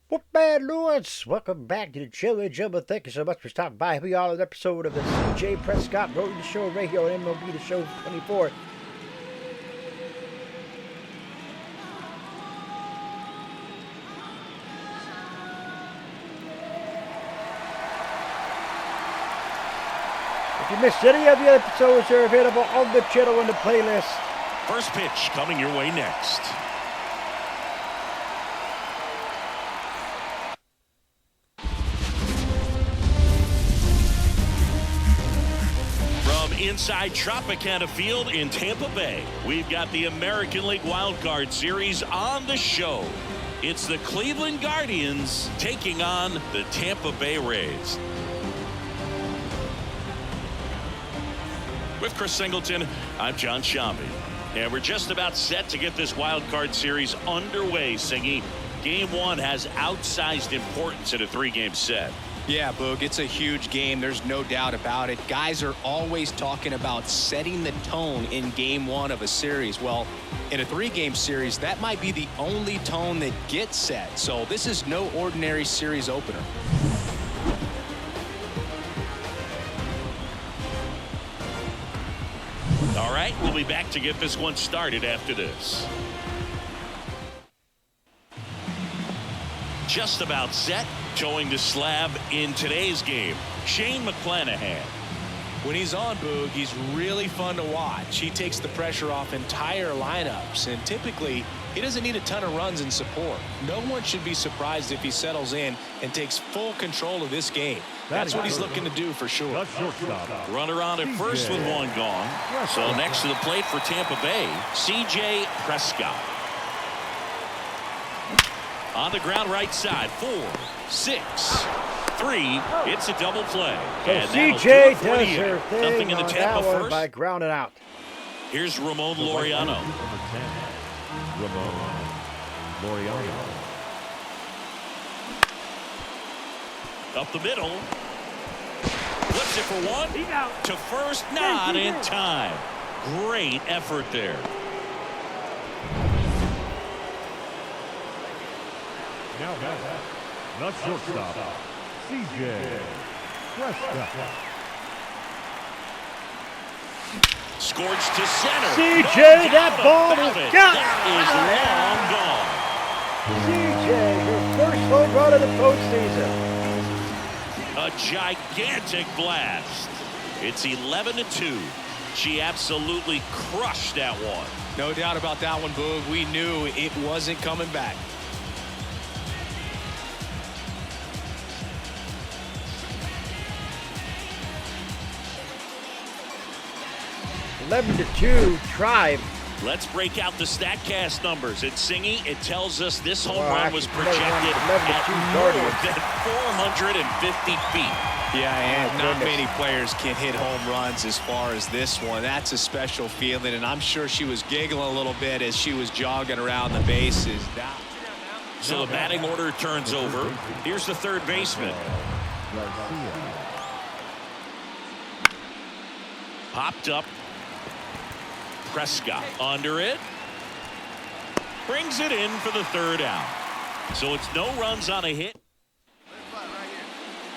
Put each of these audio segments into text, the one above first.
Whoop-man Lewis, welcome back to the Chili Jumbo. Thank you so much for stopping by. Here we are on an episode of the CJ Prescott Road to Show Radio and MLB The Show 24. If you missed any of the episodes, they're available on the channel and the playlist. First pitch coming your way next. From inside Tropicana Field in Tampa Bay, we've got the American League Wild Card Series on the show. It's the Cleveland Guardians taking on the Tampa Bay Rays. With Chris Singleton, I'm John Shambi. And we're just about set to get this wild card series underway, Singy. Game one has outsized importance in a three-game set. Yeah, Boog, it's a huge game. There's no doubt about it. Guys are always talking about setting the tone in game one of a series. Well, in a three-game series, that might be the only tone that gets set. So this is no ordinary series opener. All right, we'll be back to get this one started after this. Just about set, towing the slab in today's game, Shane McClanahan. When he's on, Boog, he's really fun to watch. He takes the pressure off entire lineups, and typically he doesn't need a ton of runs in support. No one should be surprised if he settles in and takes full control of this game. That's what he's looking to do for sure. Runner on at first with one gone. So next to the plate for Tampa Bay, CJ Prescott. On the ground right side, 4, 6, 3. It's a double play. So And CJ do does her thing Nothing in the on Tampa that one first. by grounding out. Here's Ramon Laureano. Ramon Laureano. Up the middle. Flips it for one. To first, not in time. Great effort there. Now the shortstop, CJ Prescott. Scorched to center. CJ, that ball is gone. That is long gone. CJ, her first home run of the postseason. A gigantic blast. It's 11-2. She absolutely crushed that one. No doubt about that one, Boog. We knew it wasn't coming back. 11-2, Tribe. Let's break out the StatCast numbers. It's Singy. It tells us this home Well, run was actually, projected 11-2 at more Guardians. than 450 feet. Yeah, and Oh, not goodness. many players can hit home runs as far as this one. That's a special feeling, and I'm sure she was giggling a little bit as she was jogging around the bases. So the batting order turns over. Here's the third baseman. Popped up. Prescott under it. Brings it in for the third out. So it's no runs on a hit.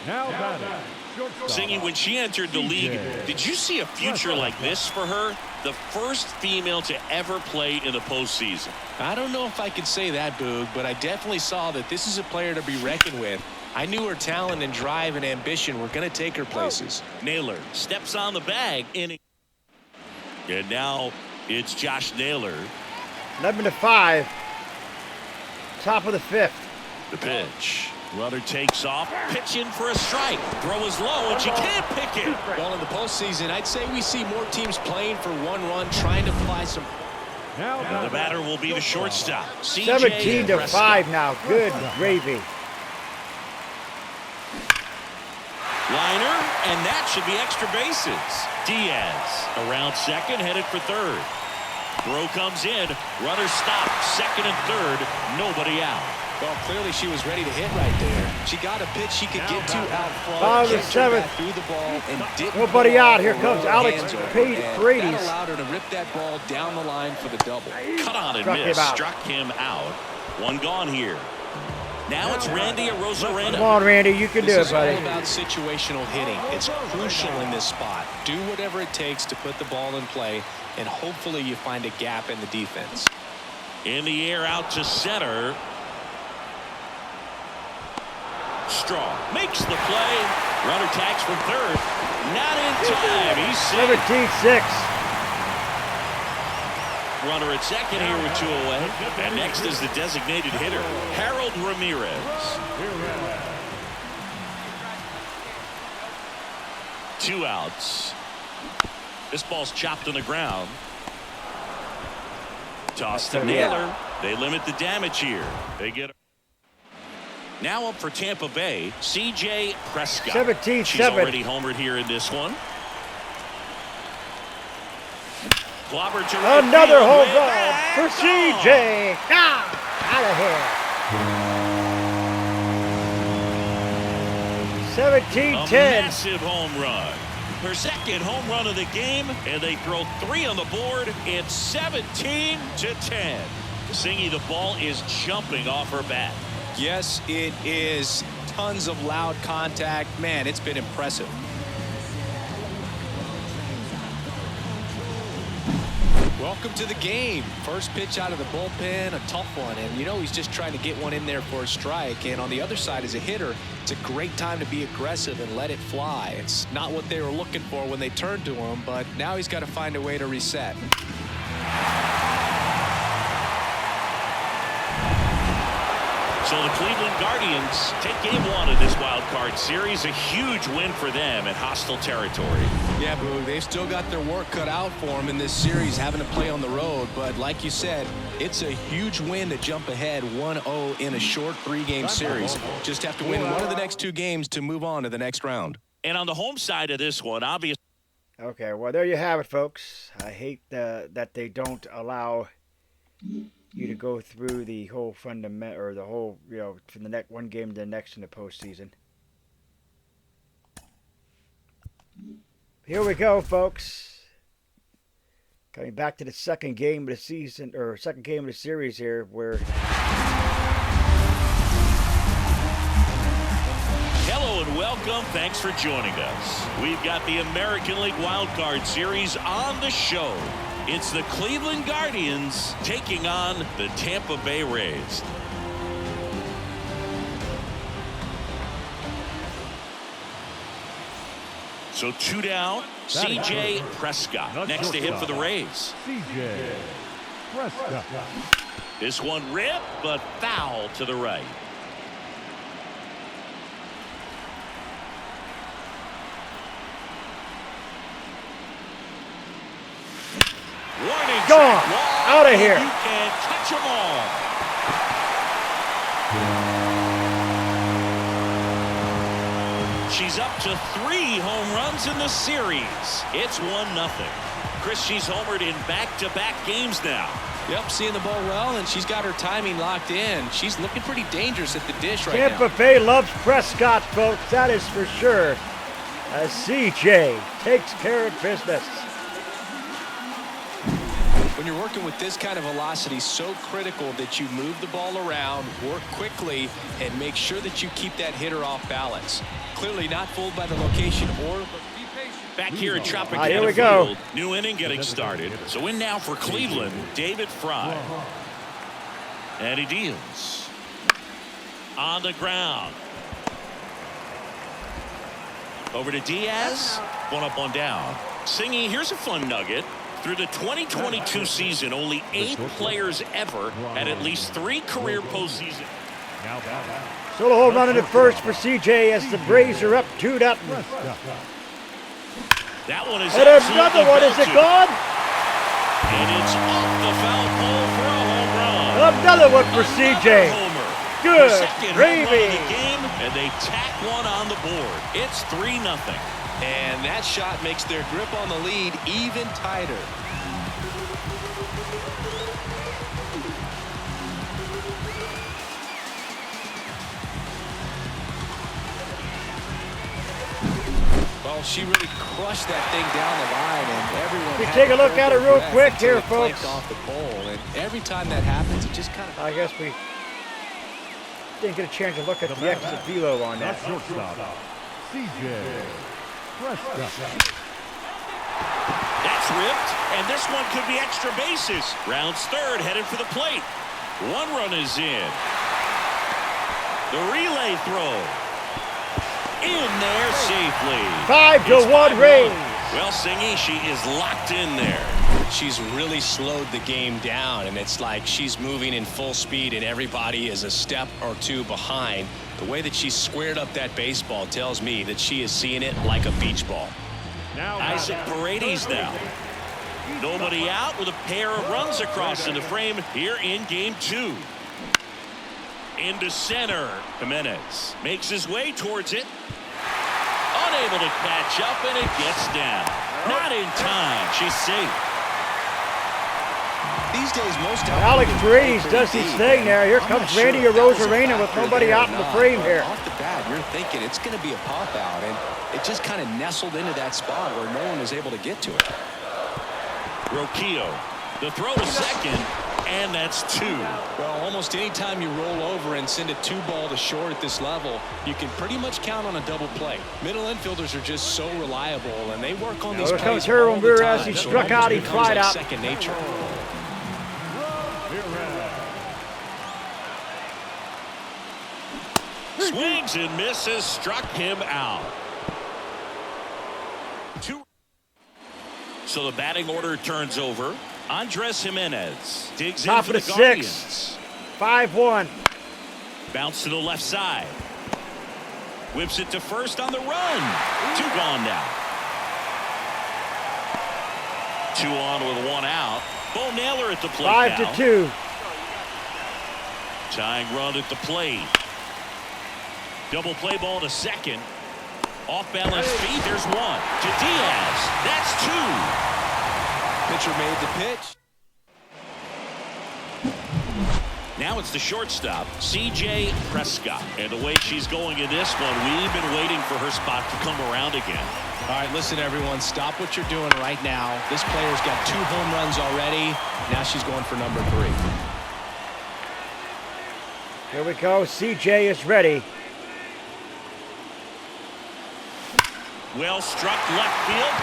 Now batting, shortstop. Singing, when she entered the league, did you see a future like this for her? The first female to ever play in the postseason. I don't know if I could say that, Boog, but I definitely saw that this is a player to be reckoned with. I knew her talent and drive and ambition were going to take her places. Naylor steps on the bag. And now it's Josh Naylor. 11-5. Top of the fifth. The pitch. Runner takes off. Pitch in for a strike. Throw is low, and she can't pick it. Well, in the postseason, I'd say we see more teams playing for one run, trying to apply some. The batter will be the shortstop. 17-5 now. Good gravy. Liner, and that should be extra bases. Diaz around second, headed for third. Throw comes in. Runner stopped. Second and third. Nobody out. Well, clearly she was ready to hit right there. She got a pitch she could get to out front. Bottom of the Kicked her seventh. back through the ball and didn't Nobody allow out. Here her comes Alex hands over. Paredes. And that allowed her to rip that ball down the line for the double. Cut on and Struck him miss. out. Struck him out. One gone here. Now it's Randy Arozarena. Come on, Randy, you can do it, buddy. This is all about situational hitting. It's crucial in this spot. Do whatever it takes to put the ball in play, and hopefully you find a gap in the defense. In the air out to center. Strong makes the play. Runner tags from third. Not in time. He's safe. 17-6. Runner at second here with 2 away. And next is the designated hitter, Harold Ramirez. 2 outs. This ball's chopped on the ground. Toss to Naylor. They limit the damage here. They get. Now up for Tampa Bay, C.J. Prescott. 17-7. She's already homered here in this one. Clobber to right Another field, home way run back. for C.J. Out of here. 17-10. A massive home run. Her second home run of the game, and they throw 3 on the board. It's 17-10. Singy, the ball is jumping off her bat. Yes, it is. Tons of loud contact. Man, it's been impressive. Welcome to the game. First pitch out of the bullpen, a tough one. And, you know, he's just trying to get one in there for a strike. And on the other side, as a hitter, it's a great time to be aggressive and let it fly. It's not what they were looking for when they turned to him, but now he's got to find a way to reset. So the Cleveland Guardians take game 1 of this wild card series. A huge win for them in hostile territory. Yeah, Boo, they've still got their work cut out for them in this series, having to play on the road. But like you said, it's a huge win to jump ahead 1-0 in a short 3-game series. Just have to win one of the next 2 games to move on to the next round. And on the home side of this one, obviously. Okay, well, there you have it, folks. I hate that they don't allow you to go through the whole fundamental, or the whole, you know, from the next one game to the next in the postseason. Here we go, folks. Coming back to the second game of the season, or second game of the series here, where. Hello and welcome. Thanks for joining us. We've got the American League Wild Card Series on the show. It's the Cleveland Guardians taking on the Tampa Bay Rays. So 2 down, C.J. Prescott next to hit for the Rays. C.J. Prescott. This one ripped, but foul to the right. Warning Gone. track. Out of here. You can't touch them all. She's up to 3 home runs in the series. It's 1-0. Chris, she's homered in back-to-back games now. Yep, seeing the ball well, and she's got her timing locked in. She's looking pretty dangerous at the dish right now. Tampa Bay loves Prescott, folks. That is for sure. As C.J. takes care of business. When you're working with this kind of velocity, so critical that you move the ball around, work quickly, and make sure that you keep that hitter off balance. Clearly not fooled by the location or be patient. Back here at Here we Tropicana go. Field, new inning getting started. So in now for Cleveland, David Fry. And he deals. On the ground. Over to Diaz. 1 up, 1 down. Singy, here's a fun nugget. Through the 2022 season, only 8 players ever had at least 3 career postseason. Solo home run in the first for C.J. as the Braves are up 2-0. That one is And another one. Is it gone? And it's off the foul pole for a home run. Another one for C.J. Homer. Good Her second home run gravy. of the game, and they tack one on the board. It's 3-0. And that shot makes their grip on the lead even tighter. Well, she really crushed that thing down the line, and everyone. We had take a to look hold at it their real breath quick until here, it flanked folks. off the pole, and every time that happens, it just kind of. I guess we didn't get a chance to look at the exit velo on that. Shortstop, CJ Prescott. That's ripped, and this one could be extra bases. Rounds third, headed for the plate. One run is in. The relay throw. In there safely. 5-1 Rays. Well, Singy, she is locked in there. She's really slowed the game down, and it's like she's moving in full speed and everybody is a step or two behind. The way that she squared up that baseball tells me that she is seeing it like a beach ball. Isaac Paredes now. Nobody out with a pair of runs across in the frame here in game 2. Into center. Jimenez makes his way towards it. Unable to catch up, and it gets down. Not in time. She's safe. These days, most Alex Paredes does his thing there. Here comes Randy Arozarena with nobody out in the frame here. Off the bat, you're thinking it's going to be a pop out, and it just kind of nestled into that spot where no one was able to get to it. Roquillo, the throw to second, and that's 2. Well, almost any time you roll over and send a 2-ball to short at this level, you can pretty much count on a double play. Middle infielders are just so reliable, and they work on these Here plays comes all the Ramirez. time. He So struck it out. He becomes flied like out. second nature. Swings and misses, struck him out. 2. So the batting order turns over. Andres Jimenez digs Top in of for the the 6th. Guardians. 5-1. Bounce to the left side. Whips it to first on the run. 2 gone now. 2 on with 1 out. Bo Naylor at the plate now. 5-2. Tying run at the plate. Double play ball to second. Off balance feed. There's 1 to Diaz. That's 2. Pitcher made the pitch. Now it's the shortstop, C.J. Prescott. And the way she's going in this one, we've been waiting for her spot to come around again. All right, listen, everyone. Stop what you're doing right now. This player's got 2 home runs already. Now she's going for number 3. Here we go. CJ is ready. Well struck left field.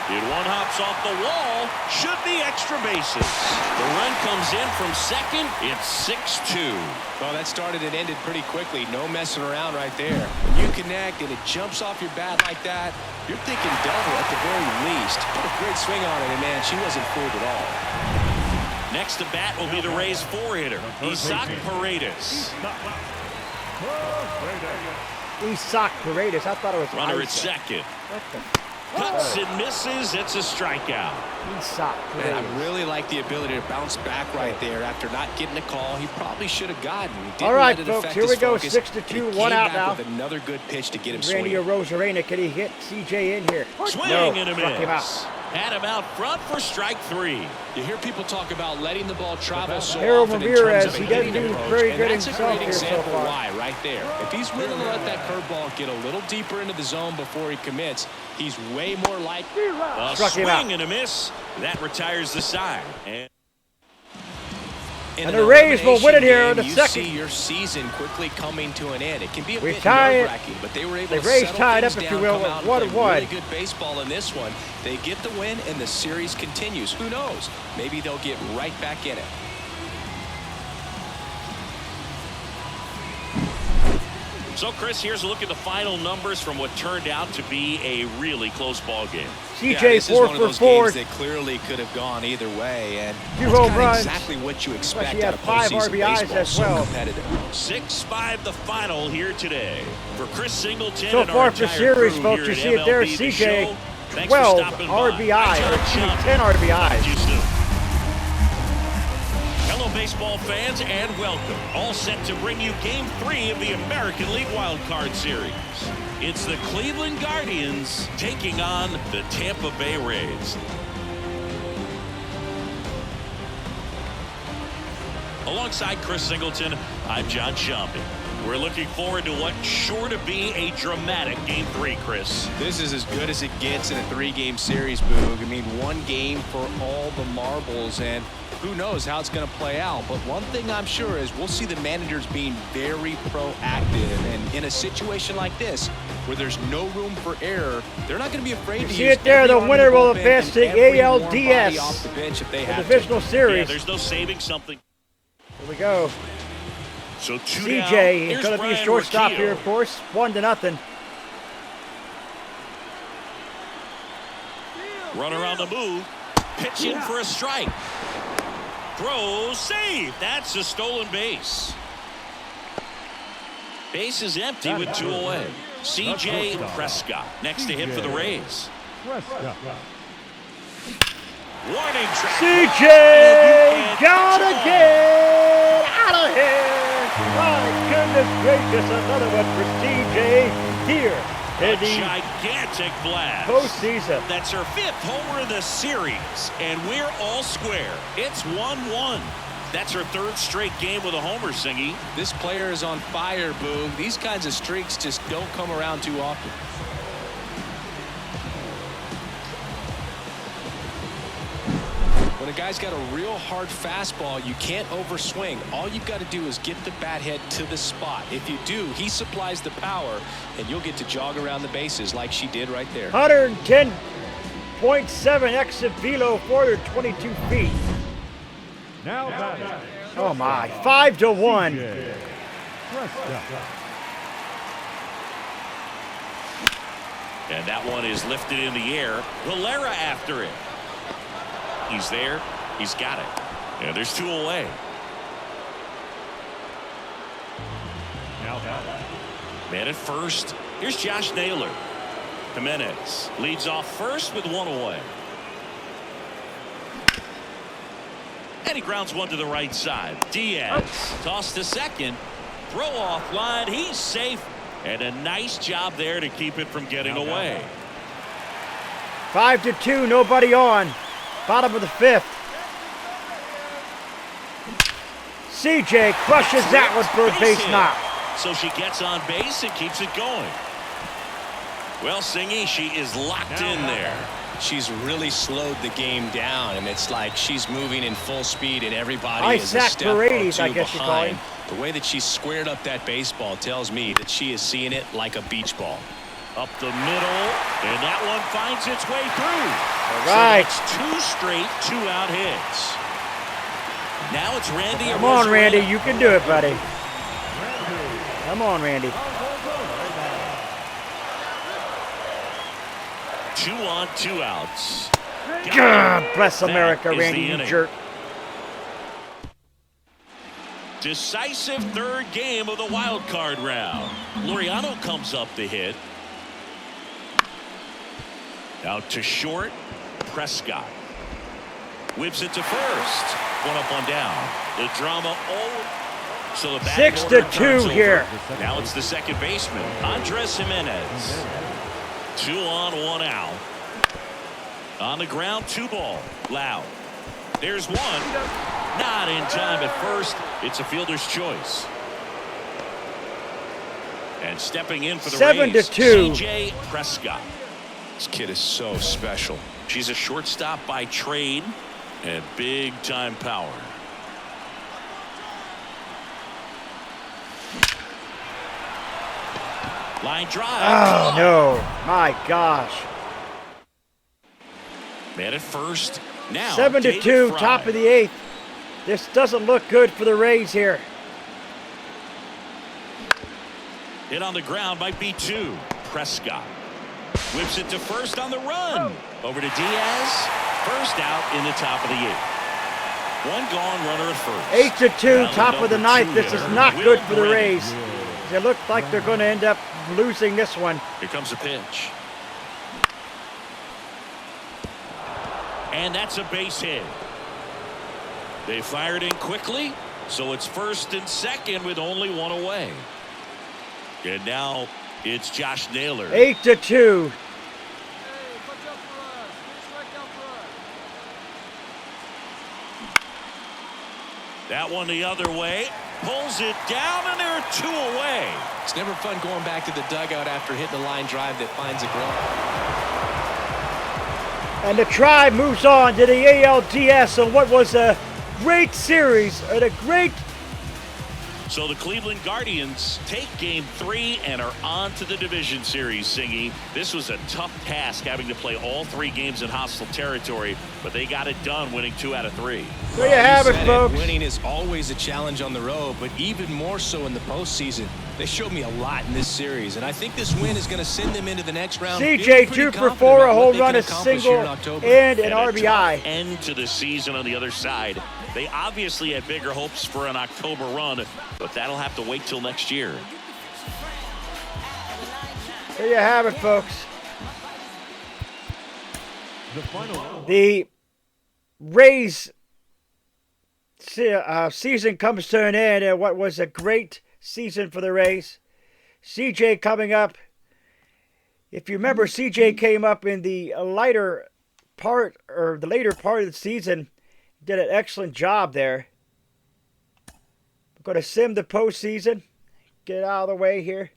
And 1 hops off the wall. Should be extra bases. The run comes in from second. It's 6-2. Well, that started and ended pretty quickly. No messing around right there. When you connect and it jumps off your bat like that, you're thinking double at the very least. Put a great swing on it, and man, she wasn't fooled at all. Next to bat will be the Rays 4-hitter, Isaac Paredes. Isaac Paredes. I thought it was Runner at Isaac. second. What the? Cuts and misses. It's a strikeout. Isaac Man, I Paredes. really like the ability to bounce back right there after not getting a call he probably should have gotten. He didn't All right, let it folks, affect here his we go, focus, 6-2, and he 1 came out back now. with another good pitch to get him Randy swinging. Arozarena. Can he hit CJ in here? Swing No, and a struck him out. miss. Had him out front for strike 3. You hear people talk about letting the ball travel so Harold often Ramirez, in terms of he a doesn't hitting do approach, very and good that's a himself great here so example far. why right there. If he's willing to let that curveball get a little deeper into the zone before he commits, he's way more likely. A Struck him out. swing and a miss. That retires the side. And the Rays will win it here in the you second. see your season quickly coming to an end. It can be a We bit tie it. nerve-wracking, but they were able The to Rays settle tied things up, if down, you will, come with out and play 1-1. really good baseball in this one. They get the win, and the series continues. Who knows? Maybe they'll get right back in it. So, Chris, here's a look at the final numbers from what turned out to be a really close ball game. CJ this is 4 one of for those 4. games that clearly could have gone either way, and 2 that's home kinda runs. exactly what you expect He out had of 5 postseason RBIs baseball. as So well. competitive. 6-5 the final here today. For Chris Singleton So and far our for entire series, crew folks, here you at see it there, MLB The CJ, Show. Thanks 12 for stopping by. RBIs, I'm or John Jumpy. 10 RBIs. Talk to you soon. Hello, baseball fans, and welcome. All set to bring you Game 3 of the American League Wild Card Series. It's the Cleveland Guardians taking on the Tampa Bay Rays. Alongside Chris Singleton, I'm John Jumpy. We're looking forward to what's sure to be a dramatic Game 3, Chris. This is as good as it gets in a 3-game series, Boog. I mean, 1 game for all the marbles, and Who knows how it's going to play out, but one thing I'm sure is we'll see the managers being very proactive, and in a situation like this where there's no room for errer, they're not going to be afraid to see use it there. every The arm winner in the will bullpen advance and to every warm ALDS, body off the bench if they the have divisional to. series. Yeah, there's no saving something. Here we go. So two down. CJ is Here's going to be a Brian shortstop Rocchio. here, of course. 1-0. Runner on the move. Pitching for a strike. Throw, save. That's a stolen base. Base is empty with 2 away. CJ Prescott next to hit for the Rays. Prescott. Warning track. CJ gotta get out of here. My goodness gracious, another one for CJ here A in the gigantic blast. postseason. That's her 5th homer of the series, and we're all square. It's 1-1. That's her 3rd straight game with a homer, Singy. This player is on fire, Boog. These kinds of streaks just don't come around too often. When a guy's got a real hard fastball, you can't overswing. All you've got to do is get the bat head to the spot. If you do, he supplies the power, and you'll get to jog around the bases like she did right there. 110.7 exit velo, 422 feet. Now batting. Oh my, 5-1. CJ Prescott. And that one is lifted in the air. Valera after it. He's there. He's got it. And there's 2 away. Now batting. Man at first. Here's Josh Naylor. Jimenez leads off first with 1 away. And he grounds one to the right side. Diaz tossed to second. Throw off line. He's safe. And a nice job there to keep it from getting away. 5-2, nobody on. Bottom of the 5th. CJ crushes that one for a base hit. knock. So she gets on base and keeps it going. Well, Singy, she is locked in there. She's really slowed the game down, and it's like she's moving in full speed, and everybody is a Isaac step or Paredes, two I guess you call him. behind. The way that she squared up that baseball tells me that she is seeing it like a beach ball. Up the middle, and that one finds its way through. All right. So that's 2 straight 2-out hits. Now it's Randy. Come on, Randy. You can do it, buddy. Come on, Randy. 2 on, 2 outs. God bless That America, is Randy, the you inning. jerk. Decisive 3rd game of the wild card round. Laureano comes up to hit. Out to short. Prescott whips it to first. 1 up, 1 down. The drama over. So the batting 6-2 order turns here. over. Now it's the second baseman, Andres Jimenez. 2 on, 1 out. On the ground, 2 ball. Loud. There's 1. Not in time at first. It's a fielder's choice. And stepping in for the 7-2. Rays, CJ Prescott. This kid is so special. She's a shortstop by trade and big time power. Line drive. Oh, no. My gosh. Man at first. Now 7-2, David Fry. top of the 8th. This doesn't look good for the Rays here. Hit on the ground might be 2. Prescott whips it to first on the run. Over to Diaz. First out in the top of the 8th. 1 gone, runner at first. 8-2, Now top of the number 9th. 2 This is hitter, not Will good for the Brennan. Rays. They look like they're going to end up losing this one. Here comes the pitch. And that's a base hit. They fired in quickly, so it's first and second with only 1 away. And now it's Josh Naylor. 8-2. That one the other way. Pulls it down, and there are 2 away. It's never fun going back to the dugout after hitting a line drive that finds a glove. And the Tribe moves on to the ALDS on what was a great series and a great. So the Cleveland Guardians take Game 3 and are on to the division series, Singy. This was a tough task having to play all 3 games in hostile territory, but they got it done winning 2 out of 3. There you have it, folks. Winning is always a challenge on the road, but even more so in the postseason. They showed me a lot in this series, and I think this win is going to send them into the next round. CJ 2 for 4, a home run, a single, and an RBI. End to the season on the other side. They obviously had bigger hopes for an October run, but that'll have to wait till next year. There you have it, folks. The Rays season comes to an end, and what was a great season for the Rays. CJ coming up. If you remember, CJ came up in the later part of the season. Did an excellent job there. We're going to sim the postseason. Get out of the way here.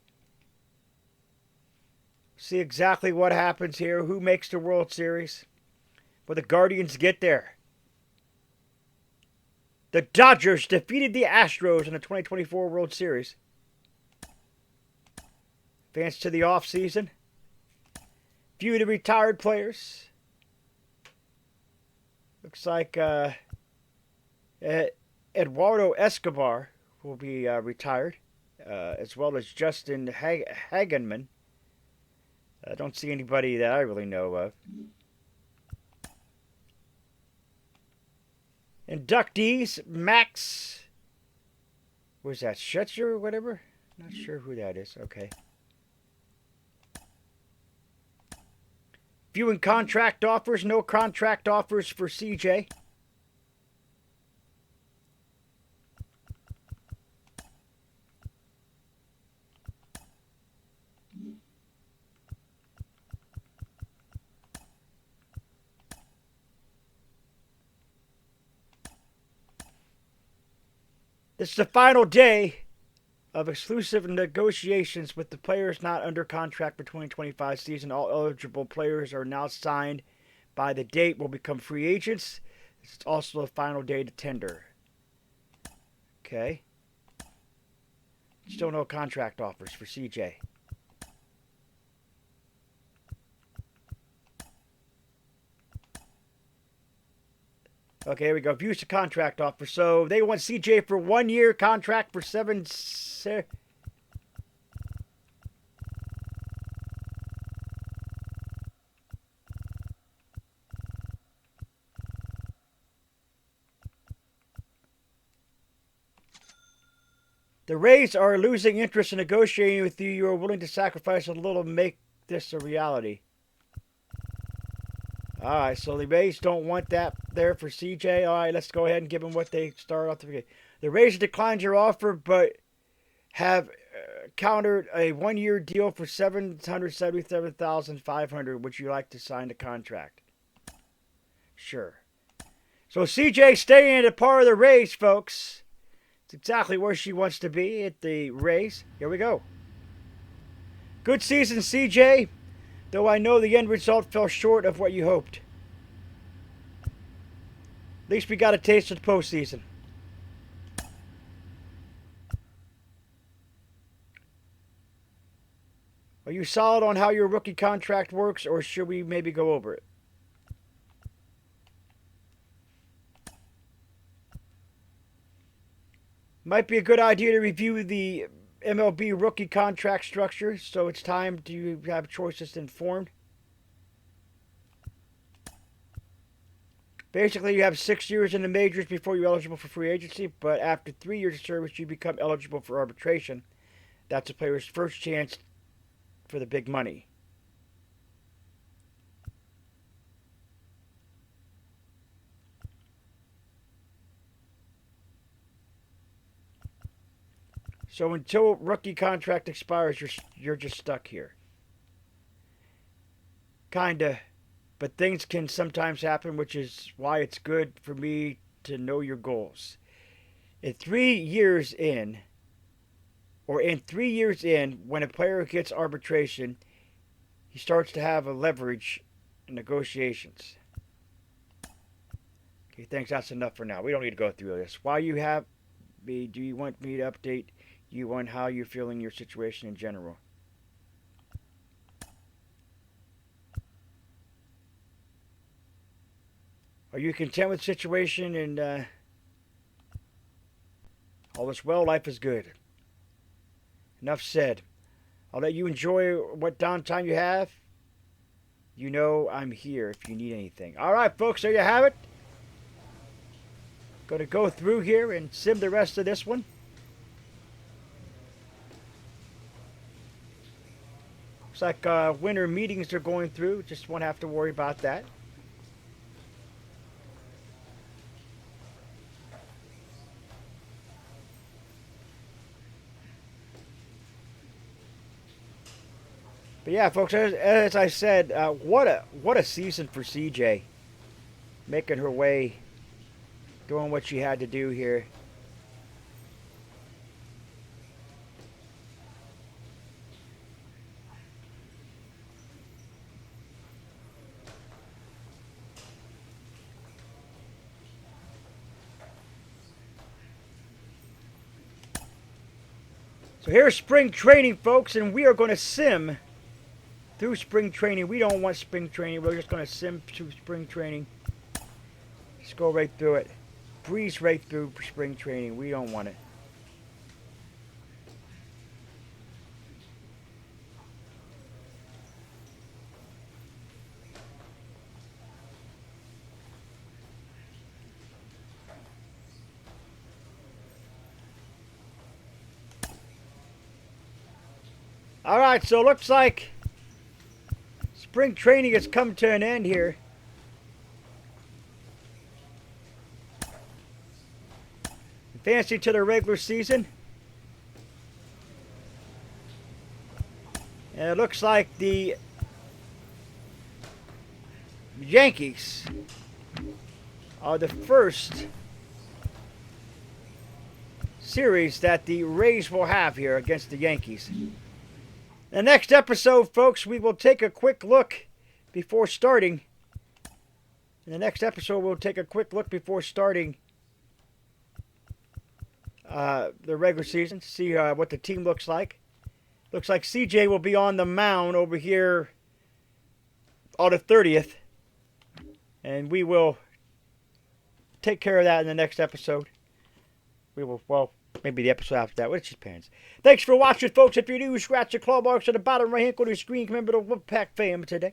See exactly what happens here. Who makes the World Series? Will the Guardians get there? The Dodgers defeated the Astros in the 2024 World Series. Advance to the offseason. Few of the retired players. Looks like Eduardo Escobar will be retired, as well as Justin Hagenman. I don't see anybody that I really know of. Inductees, Max. Where's that? Scherzer or whatever? Not sure who that is. Okay. Viewing contract offers. No contract offers for CJ. This is the final day of exclusive negotiations with the players not under contract for 2025 season. All eligible players are now signed by the date will become free agents. This is also the final day to tender. Okay. Still no contract offers for CJ. Okay, here we go. Views to contract offer. So they want CJ for 1 year contract for 7. The Rays are losing interest in negotiating with you. You are willing to sacrifice a little to make this a reality. All right, so the Rays don't want that there for CJ. All right, let's go ahead and give them what they started off the beginning. The Rays declined your offer, but have countered a 1 year deal for $777,500. Would you like to sign the contract? Sure. So CJ staying a part of the Rays, folks. It's exactly where she wants to be, at the Rays. Here we go. Good season, CJ. Though I know the end result fell short of what you hoped. At least we got a taste of the postseason. Are you solid on how your rookie contract works, or should we maybe go over it? Might be a good idea to review the MLB rookie contract structure, so it's time to have choices informed. Basically, you have 6 years in the majors before you're eligible for free agency, but after 3 years of service, you become eligible for arbitration. That's a player's first chance for the big money. So until rookie contract expires, you're just stuck here. Kinda. But things can sometimes happen, which is why it's good for me to know your goals. In 3 years in, when a player gets arbitration, he starts to have a leverage in negotiations. He thinks that's enough for now. We don't need to go through this. While you have me, do you want me to update you on how you're feeling your situation in general? Are you content with the situation and all is well? Life is good. Enough said. I'll let you enjoy what downtime you have. You know I'm here if you need anything. All right, folks, there you have it. Going to go through here and sim the rest of this one. Looks like winter meetings they're going through. Just won't have to worry about that. But yeah, folks, as I said, what a season for CJ. Making her way, doing what she had to do here. So here's spring training, folks, and we are going to sim through spring training. We don't want spring training. We're just going to sim through spring training. Just go right through it. Breeze right through spring training. We don't want it. All right, so it looks like spring training has come to an end here. Advancing to the regular season. And it looks like the Yankees are the first series that the Rays will have here against the Yankees. In the next episode, folks, we will take a quick look before starting. In the next episode, we'll take a quick look before starting the regular season to see what the team looks like. Looks like CJ will be on the mound over here on the 30th. And we will take care of that in the next episode. We will, well, maybe the episode after that. Which depends. Thanks for watching, folks. If you're new, scratch the claw marks at the bottom right hand corner of the screen. Remember the Wolfpack fam today.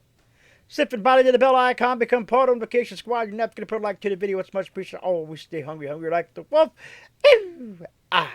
Sip and body to the bell icon. Become part of the Vacation Squad. You're not going to put a like to the video. It's much appreciated. Always stay hungry like the wolf. Ooh, ah.